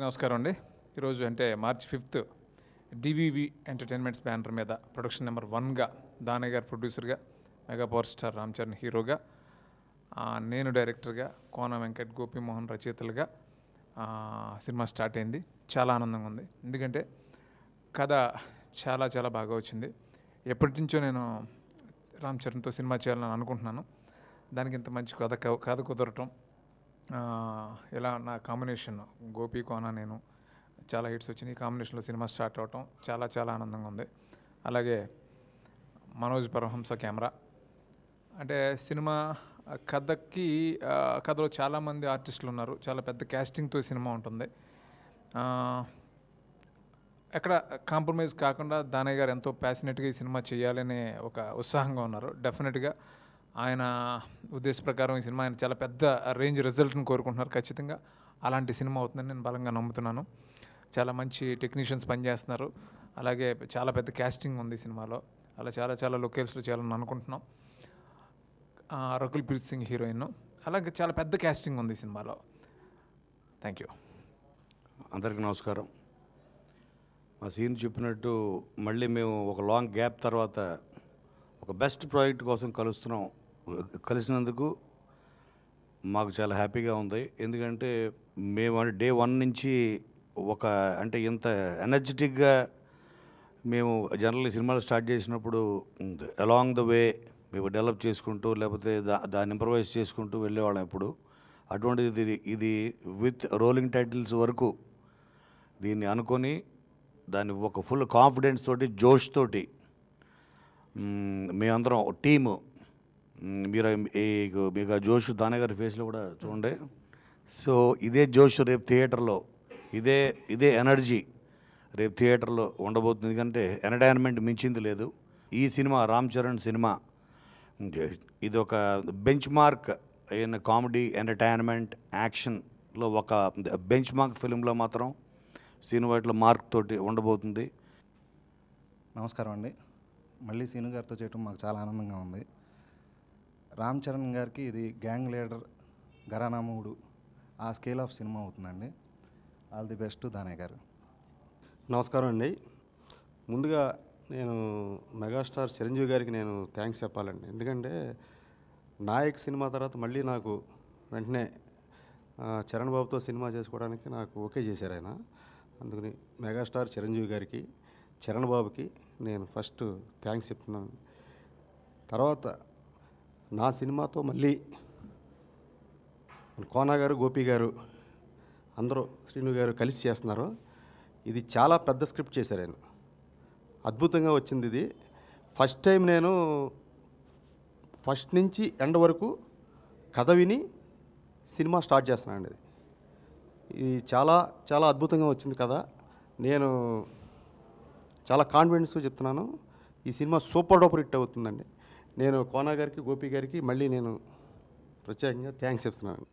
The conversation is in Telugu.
నమస్కారం అండి. ఈరోజు అంటే మార్చి 5th డివివి ఎంటర్టైన్మెంట్స్ బ్యానర్ మీద ప్రొడక్షన్ నెంబర్ 1గా దానయ్య గారు ప్రొడ్యూసర్గా, mega power star Ram Charan హీరోగా, నేను డైరెక్టర్గా, కోన వెంకట్, గోపీమోహన్ రచయితలుగా సినిమా స్టార్ట్ అయింది. చాలా ఆనందంగా ఉంది. ఎందుకంటే కథ చాలా చాలా బాగా వచ్చింది. ఎప్పటి నుంచో నేను రామ్ చరణ్తో సినిమా చేయాలని అనుకుంటున్నాను. దానికి ఇంత మంచి కథ కుదరటం, ఇలా నా కాంబినేషన్ గోపి, కోన, నేను చాలా హిట్స్ వచ్చినాయి. ఈ కాంబినేషన్లో సినిమా స్టార్ట్ అవటం చాలా చాలా ఆనందంగా ఉంది. అలాగే మనోజ్ పరమహంస కెమెరా. అంటే సినిమా కథలో చాలామంది ఆర్టిస్టులు ఉన్నారు. చాలా పెద్ద క్యాస్టింగ్తో సినిమా ఉంటుంది. ఎక్కడ కాంప్రమైజ్ కాకుండా దానయ్య గారు ఎంతో ప్యాషనెట్గా ఈ సినిమా చేయాలనే ఒక ఉత్సాహంగా ఉన్నారు. డెఫినెట్గా ఆయన ఉద్దేశ ప్రకారం ఈ సినిమా ఆయన చాలా పెద్ద రేంజ్ రిజల్ట్ని కోరుకుంటున్నారు. ఖచ్చితంగా అలాంటి సినిమా అవుతుందని నేను బలంగా నమ్ముతున్నాను. చాలా మంచి టెక్నీషియన్స్ పనిచేస్తున్నారు. అలాగే చాలా పెద్ద క్యాస్టింగ్ ఉంది సినిమాలో. అలా చాలా చాలా లొకేషన్స్లో చేయాలని అనుకుంటున్నాం. రకుల్ ప్రీత్ సింగ్ హీరోయిన్. అలాగే చాలా పెద్ద క్యాస్టింగ్ ఉంది సినిమాలో. Thank you. అందరికీ నమస్కారం. మా సీన్ చెప్పినట్టు మళ్ళీ మేము ఒక లాంగ్ గ్యాప్ తర్వాత ఒక బెస్ట్ ప్రాజెక్ట్ కోసం కలిసినందుకు మాకు చాలా హ్యాపీగా ఉంది. ఎందుకంటే మేము డే 1 నుంచి అంటే ఇంత ఎనర్జెటిక్గా మేము జనరల్లీ సినిమాలు స్టార్ట్ చేసినప్పుడు అలాంగ్ ద వే మేము డెవలప్ చేసుకుంటూ లేకపోతే దాన్ని ఇంప్రవైజ్ చేసుకుంటూ వెళ్ళేవాళ్ళం. ఇప్పుడు అటువంటిది ఇది విత్ రోలింగ్ టైటిల్స్ వరకు దీన్ని అనుకొని దాన్ని ఒక ఫుల్ కాన్ఫిడెన్స్ తోటి, జోష్ తోటి మేమందరం టీము. మీకు ఆ జోష్ దానయ్య గారి ఫేస్లో కూడా చూడండి. సో ఇదే జోష్ రేపు థియేటర్లో, ఇదే ఎనర్జీ రేపు థియేటర్లో ఉండబోతుంది. ఎందుకంటే ఎంటర్టైన్మెంట్ మించింది లేదు. ఈ సినిమా రామ్ చరణ్ సినిమా ఇది ఒక బెంచ్ మార్క్ అయిన కామెడీ, ఎంటర్టైన్మెంట్, యాక్షన్లో ఒక బెంచ్ మార్క్ ఫిలింలో మాత్రం సినిమాలో మార్క్ తోటి ఉండబోతుంది. నమస్కారం అండి. మళ్ళీ సీను గారితో చేయటం మాకు చాలా ఆనందంగా ఉంది. రామ్ చరణ్ గారికి ఇది గ్యాంగ్ లీడర్, ఘరానా మూడు ఆ స్కేల్ ఆఫ్ సినిమా అవుతుందండి. ఆల్ ది బెస్ట్ దానయ్య గారు. నమస్కారం అండి. ముందుగా నేను మెగాస్టార్ చిరంజీవి గారికి నేను థ్యాంక్స్ చెప్పాలండి. ఎందుకంటే నాయక్ సినిమా తర్వాత మళ్ళీ నాకు వెంటనే చరణ్ బాబుతో సినిమా చేసుకోవడానికి నాకు ఓకే చేశారు ఆయన. అందుకని మెగాస్టార్ చిరంజీవి గారికి, చరణ్ బాబుకి నేను ఫస్ట్ థ్యాంక్స్ చెప్తున్నాను. తర్వాత నా సినిమాతో మళ్ళీ కోన గారు, గోపి గారు, అందరూ శ్రీను గారు కలిసి చేస్తున్నారు. ఇది చాలా పెద్ద స్క్రిప్ట్ చేశారు ఆయన. అద్భుతంగా వచ్చింది ఇది. ఫస్ట్ టైం నేను ఫస్ట్ నుంచి ఎండ్ వరకు కథ విని సినిమా స్టార్ట్ చేస్తున్నాను. ఇది చాలా చాలా అద్భుతంగా వచ్చింది కథ. నేను చాలా కాన్ఫిడెన్స్గా చెప్తున్నాను, ఈ సినిమా సూపర్ డూపర్ హిట్ అవుతుందండి. నేను కోన గారికి, గోపి గారికి మళ్ళీ నేను ప్రత్యేకంగా థ్యాంక్స్ చెప్తున్నాను.